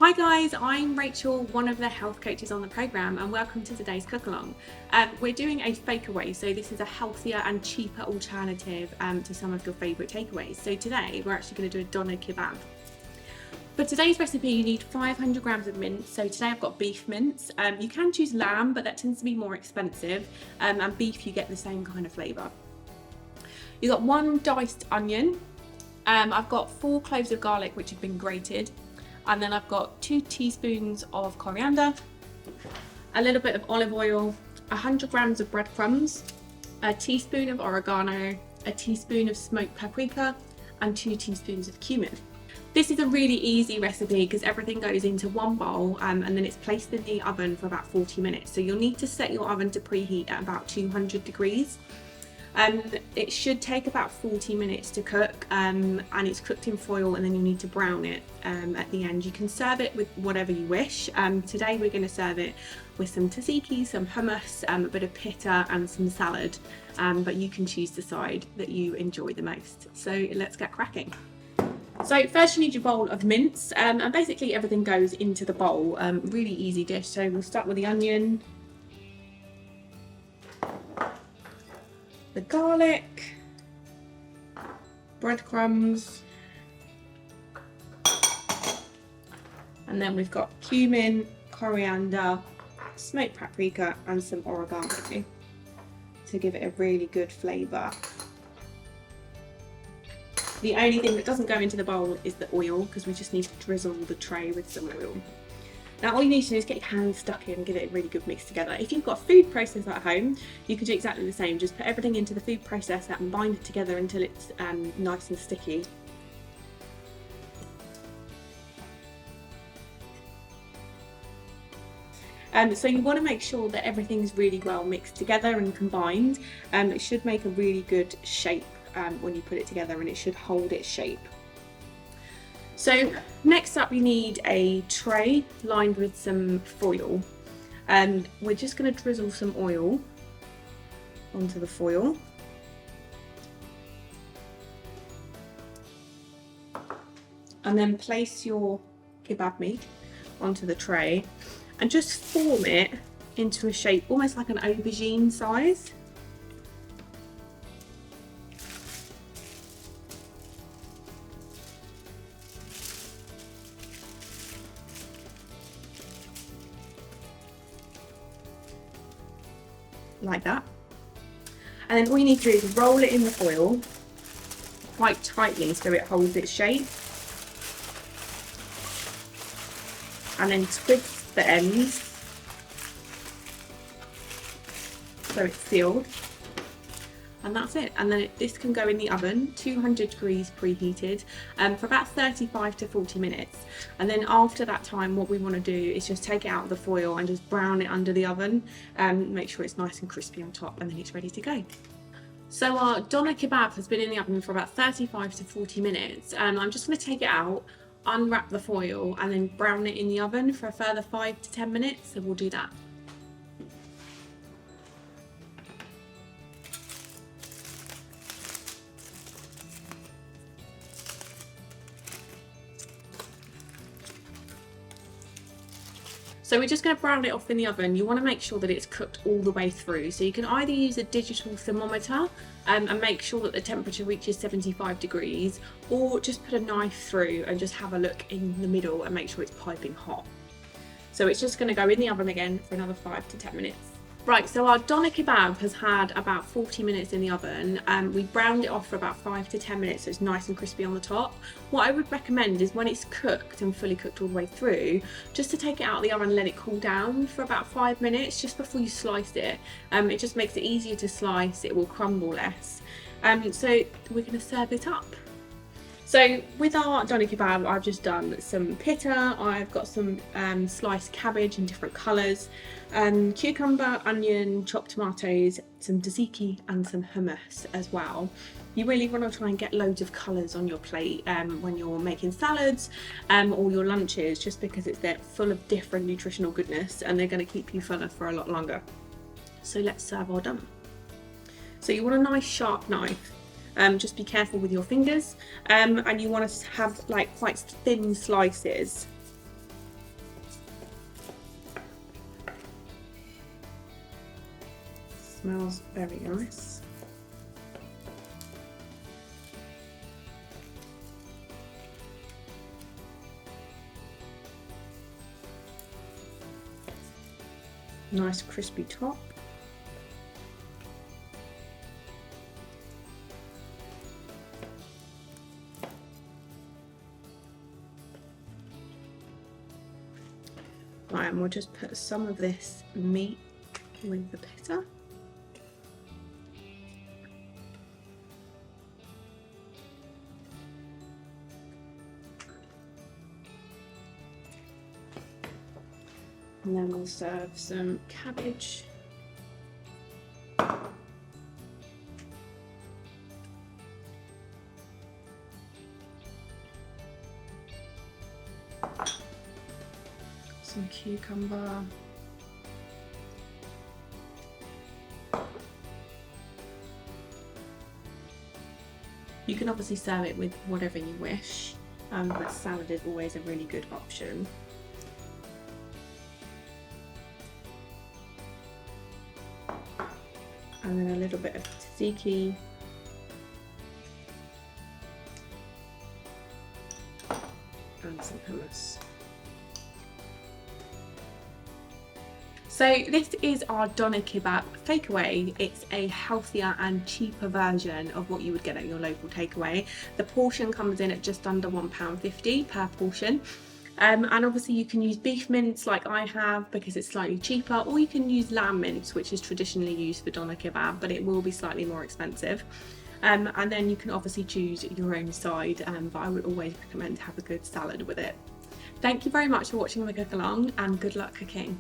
Hi guys, I'm Rachel, one of the health coaches on the programme, and welcome to today's cook along. We're doing a Fakeaway, so this is a healthier and cheaper alternative to some of your favourite takeaways. So today we're actually going to do a doner kebab. For today's recipe you need 500 grams of mince, so today I've got beef mince. You can choose lamb, but that tends to be more expensive, and beef you get the same kind of flavour. You've got one diced onion, I've got 4 cloves of garlic which have been grated, and then I've got 2 teaspoons of coriander, a little bit of olive oil, 100 grams of breadcrumbs, a teaspoon of oregano, a teaspoon of smoked paprika, and 2 teaspoons of cumin. This is a really easy recipe because everything goes into one bowl and then it's placed in the oven for about 40 minutes. So you'll need to set your oven to preheat at about 200 degrees. It should take about 40 minutes to cook, and it's cooked in foil, and then you need to brown it at the end. You can serve it with whatever you wish. Today we're going to serve it with some tzatziki, some hummus, a bit of pita and some salad, but you can choose the side that you enjoy the most. So let's get cracking. So first you need your bowl of mince, and basically everything goes into the bowl. Really easy dish. So we'll start with the onion, the garlic, breadcrumbs, and then we've got cumin, coriander, smoked paprika and some oregano to give it a really good flavour. The only thing that doesn't go into the bowl is the oil, because we just need to drizzle the tray with some oil. Now all you need to do is get your hands stuck in and give it a really good mix together. If you've got a food processor at home, you can do exactly the same. Just put everything into the food processor and bind it together until it's nice and sticky. So you want to make sure that everything's really well mixed together and combined. It should make a really good shape when you put it together, and it should hold its shape. So next up you need a tray lined with some foil, and we're just going to drizzle some oil onto the foil. And then place your kebab meat onto the tray and just form it into a shape almost like an aubergine size. Like that. And then all you need to do is roll it in the foil quite tightly so it holds its shape, and then twist the ends so it's sealed, and that's it. And then this can go in the oven, 200 degrees preheated, for about 35 to 40 minutes. And then after that time, what we want to do is just take it out of the foil and just brown it under the oven, make sure it's nice and crispy on top, and then it's ready to go. So our doner kebab has been in the oven for about 35 to 40 minutes. I'm just going to take it out, unwrap the foil, and then brown it in the oven for a further 5 to 10 minutes, so we'll do that. So we're just going to brown it off in the oven. You want to make sure that it's cooked all the way through. So you can either use a digital thermometer and make sure that the temperature reaches 75 degrees, or just put a knife through and just have a look in the middle and make sure it's piping hot. So it's just going to go in the oven again for another 5 to 10 minutes. Right, so our doner kebab has had about 40 minutes in the oven. We browned it off for about 5 to 10 minutes so it's nice and crispy on the top. What I would recommend is when it's cooked and fully cooked all the way through, just to take it out of the oven and let it cool down for about 5 minutes just before you slice it. It just makes it easier to slice, it will crumble less. So we're going to serve it up. So with our doner kebab, I've just done some pita, I've got some sliced cabbage in different colours, cucumber, onion, chopped tomatoes, some tzatziki and some hummus as well. You really want to try and get loads of colours on your plate when you're making salads or your lunches, just because they're full of different nutritional goodness and they're going to keep you fuller for a lot longer. So let's serve our doner. So you want a nice sharp knife. Just be careful with your fingers, and you want to have like quite thin slices. Smells very nice. Nice crispy top. Right, and we'll just put some of this meat with the pita. And then we'll serve some cabbage. Some cucumber. You can obviously serve it with whatever you wish, but salad is always a really good option. And then a little bit of tzatziki. And some hummus. So this is our doner kebab Fakeaway. It's a healthier and cheaper version of what you would get at your local takeaway. The portion comes in at just under £1.50 per portion. And obviously you can use beef mince like I have because it's slightly cheaper, or you can use lamb mince, which is traditionally used for doner kebab, but it will be slightly more expensive. And then you can obviously choose your own side, but I would always recommend to have a good salad with it. Thank you very much for watching the cook along, and good luck cooking.